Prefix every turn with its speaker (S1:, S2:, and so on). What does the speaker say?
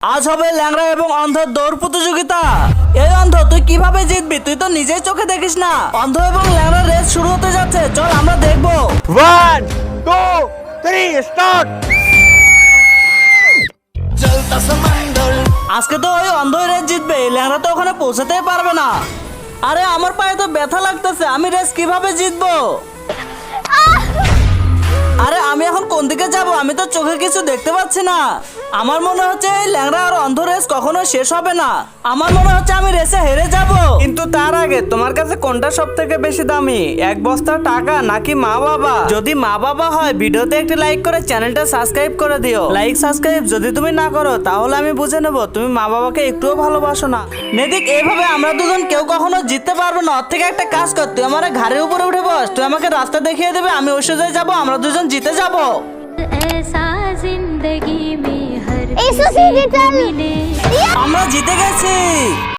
S1: আজ হবে ল্যাংড়া এবং অন্ধের দৌড় প্রতিযোগিতা। এই অন্ধ, তুই কিভাবে জিতবি? তুই তো নিজেই চোখে দেখিস না। অন্ধ এবং ল্যাংড়া রেস শুরু হতে যাচ্ছে, চল আমরা দেখবো।
S2: 1 2 3 স্টার্ট।
S1: আজকে তো ওই অন্ধই রেস জিতবে, ল্যাংড়া তো ওখানে পৌঁছাতেই পারবে না। আরে আমার পায়ে তো ব্যথা লাগতেছে, আমি রেস কিভাবে জিতবো? আরে আমি এখন কোন দিকে যাব? আমি তো চোখে কিছু দেখতে পাচ্ছি না। আমার মনে হচ্ছে এই ল্যাংড়া আর অন্ধ রেস কখনো শেষ হবে না। আমার মনে হচ্ছে আমি রেসে হেরে যাব।
S3: কিন্তু তার আগে তোমার কাছে কোনটা সব থেকে বেশি দামি, এক বস্তা টাকা নাকি মা বাবা? যদি মা বাবা হয় ভিডিওতে একটি লাইক করে চ্যানেলটা সাবস্ক্রাইব করে দিও। লাইক সাবস্ক্রাইব যদি তুমি না করো তাহলে আমি বুঝে নেব তুমি মা বাবাকে একটুও ভালোবাসো না।
S1: নেদিক, এইভাবে আমরা দুজন কেউ কখনো জিততে পারবো না। ওর থেকে একটা কাজ কর, তুই আমার ঘাড়ের উপরে উঠে বস, তুই আমাকে রাস্তা দেখিয়ে দেবে, আমি ওই সোজায় যাবো, আমরা দুজন জিতে যাবো।
S4: আমরা জিতে গেছি।
S1: আমরা জিতে গেছি।